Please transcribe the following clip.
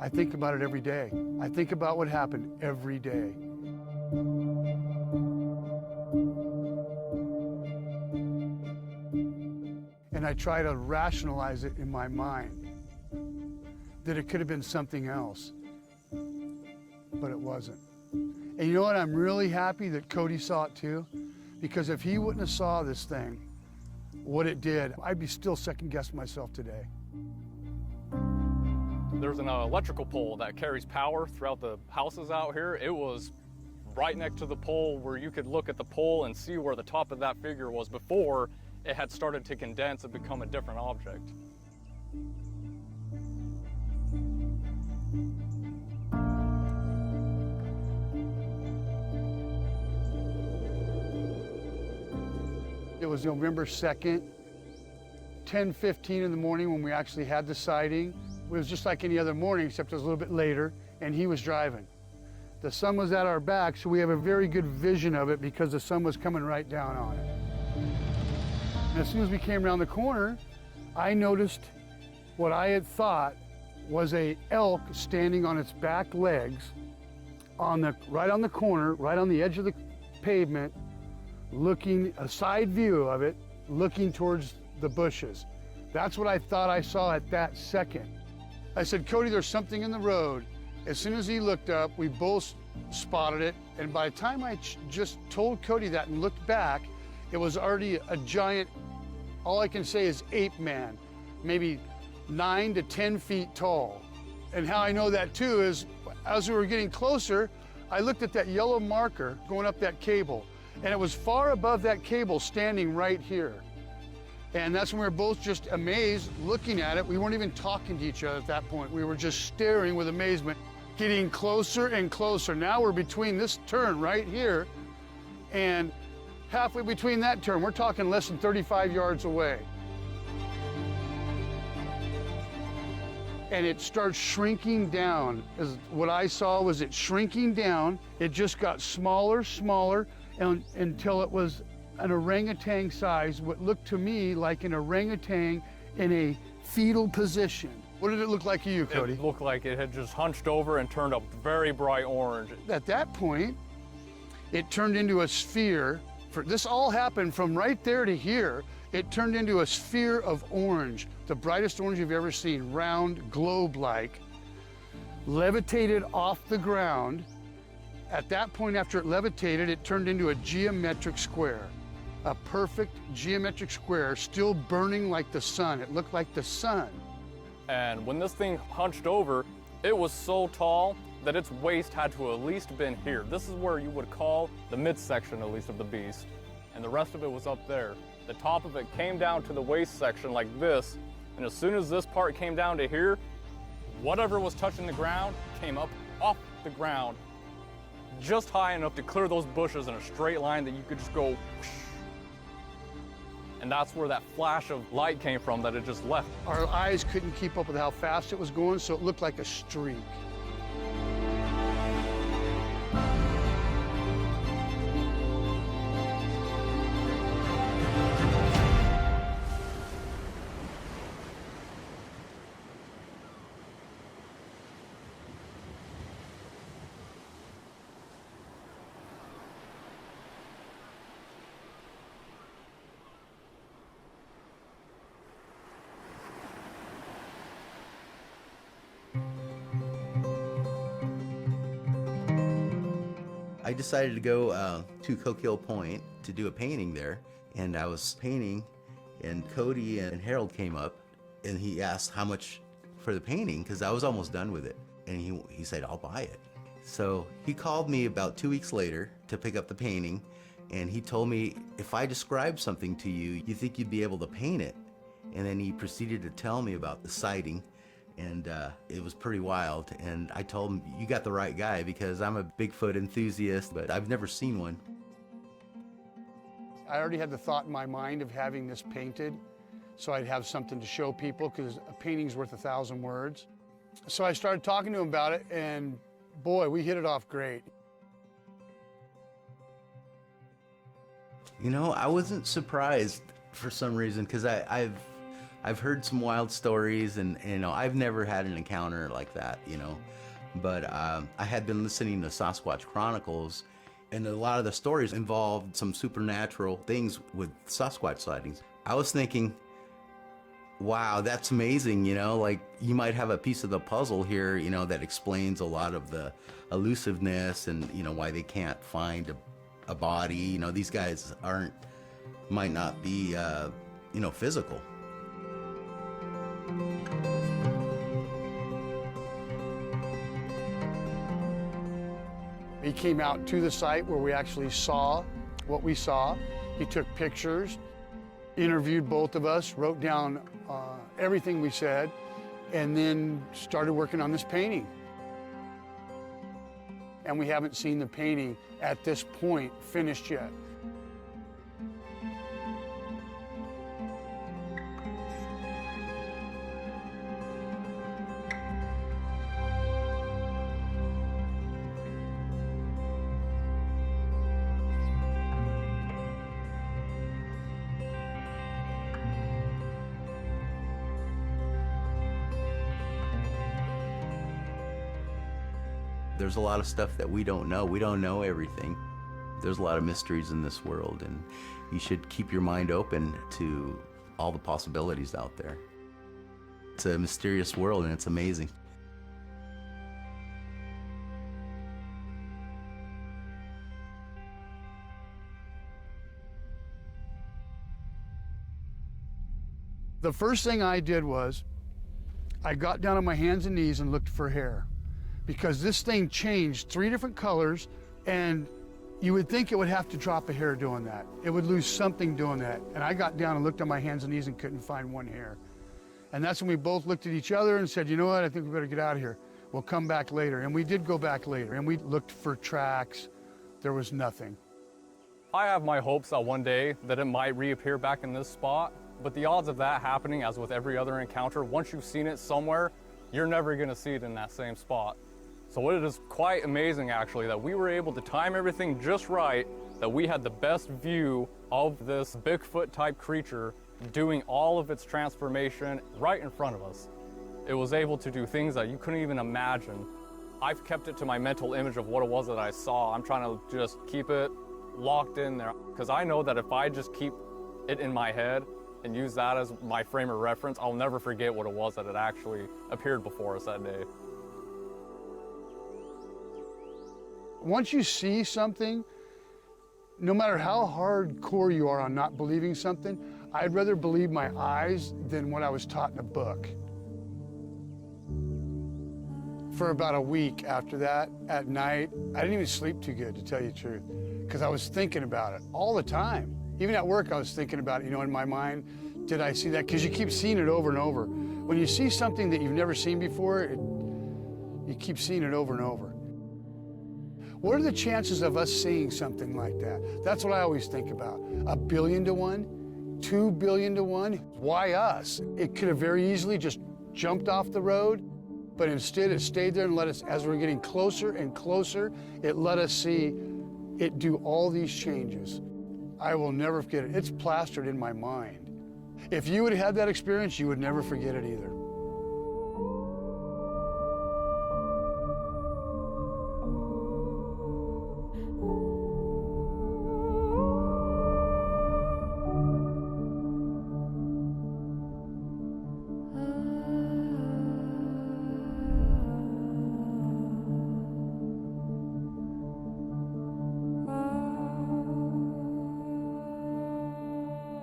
I think about it every day. I think about what happened every day. And I try to rationalize it in my mind, that it could have been something else, but it wasn't. And you know what? I'm really happy that Cody saw it too, because if he wouldn't have saw this thing, what it did, I'd be still second-guessing myself today. There's an electrical pole that carries power throughout the houses out here. It was right next to the pole where you could look at the pole and see where the top of that figure was before it had started to condense and become a different object. It was November 2nd, 10:15 in the morning when we actually had the sighting. It was just like any other morning, except it was a little bit later, and he was driving. The sun was at our back, so we have a very good vision of it because the sun was coming right down on it. And as soon as we came around the corner, I noticed what I had thought was a elk standing on its back legs right on the corner, right on the edge of the pavement, looking, a side view of it, looking towards the bushes. That's what I thought I saw at that second. I said, Cody, there's something in the road. As soon as he looked up, we both spotted it. And by the time I just told Cody that and looked back, it was already a giant, all I can say is ape man, maybe 9 to 10 feet tall. And how I know that too is, as we were getting closer, I looked at that yellow marker going up that cable, and it was far above that cable standing right here. And that's when we were both just amazed looking at it. We weren't even talking to each other at that point. We were just staring with amazement, getting closer and closer. Now we're between this turn right here and halfway between that turn. We're talking less than 35 yards away. And it starts shrinking down. As what I saw was it shrinking down. It just got smaller, smaller, until it was an orangutan size, what looked to me like an orangutan in a fetal position. What did it look like to you, Cody? It looked like it had just hunched over and turned a very bright orange. At that point, it turned into a sphere. This all happened from right there to here. It turned into a sphere of orange, the brightest orange you've ever seen, round, globe-like, levitated off the ground. At that point, after it levitated, it turned into a geometric square. A perfect geometric square, still burning like the sun. It looked like the sun. And when this thing hunched over, it was so tall that its waist had to at least been here. This is where you would call the midsection, at least, of the beast. And the rest of it was up there. The top of it came down to the waist section like this. And as soon as this part came down to here, whatever was touching the ground came up off the ground just high enough to clear those bushes in a straight line that you could just go whoosh. And that's where that flash of light came from that it just left. Our eyes couldn't keep up with how fast it was going, so it looked like a streak. I decided to go to Coquille Point to do a painting there, and I was painting, and Cody and Harold came up, and he asked how much for the painting, because I was almost done with it, and he said, I'll buy it. So he called me about 2 weeks later to pick up the painting, and he told me, if I describe something to you, you think you'd be able to paint it? And then he proceeded to tell me about the sighting, and it was pretty wild. And I told him, you got the right guy, because I'm a Bigfoot enthusiast, but I've never seen one. I already had the thought in my mind of having this painted, so I'd have something to show people, because a painting's worth 1,000 words. So I started talking to him about it, and boy, we hit it off great. You know, I wasn't surprised for some reason, because I've I've heard some wild stories, and I've never had an encounter like that, but I had been listening to Sasquatch Chronicles, and a lot of the stories involved some supernatural things with Sasquatch sightings. I was thinking, wow, that's amazing, like you might have a piece of the puzzle here, that explains a lot of the elusiveness and, why they can't find a body. These guys might not be, physical. He came out to the site where we actually saw what we saw. He took pictures, interviewed both of us, wrote down everything we said, and then started working on this painting. And we haven't seen the painting at this point finished yet. There's a lot of stuff that we don't know. We don't know everything. There's a lot of mysteries in this world, and you should keep your mind open to all the possibilities out there. It's a mysterious world, and it's amazing. The first thing I did was I got down on my hands and knees and looked for hair, because this thing changed 3 different colors, and you would think it would have to drop a hair doing that. It would lose something doing that. And I got down and looked on my hands and knees and couldn't find one hair. And that's when we both looked at each other and said, you know what, I think we better get out of here. We'll come back later. And we did go back later, and we looked for tracks. There was nothing. I have my hopes that one day that it might reappear back in this spot, but the odds of that happening, as with every other encounter, once you've seen it somewhere, you're never gonna see it in that same spot. So it is quite amazing, actually, that we were able to time everything just right, that we had the best view of this Bigfoot-type creature doing all of its transformation right in front of us. It was able to do things that you couldn't even imagine. I've kept it to my mental image of what it was that I saw. I'm trying to just keep it locked in there, because I know that if I just keep it in my head and use that as my frame of reference, I'll never forget what it was that had actually appeared before us that day. Once you see something, no matter how hardcore you are on not believing something, I'd rather believe my eyes than what I was taught in a book. For about a week after that, at night, I didn't even sleep too good, to tell you the truth, because I was thinking about it all the time. Even at work, I was thinking about it, in my mind, did I see that? Because you keep seeing it over and over. When you see something that you've never seen before, you keep seeing it over and over. What are the chances of us seeing something like that? That's what I always think about. 1 billion to 1, 2 billion to 1. Why us? It could have very easily just jumped off the road, but instead it stayed there and let us, as we're getting closer and closer, it let us see it do all these changes. I will never forget it. It's plastered in my mind. If you would have had that experience, you would never forget it either.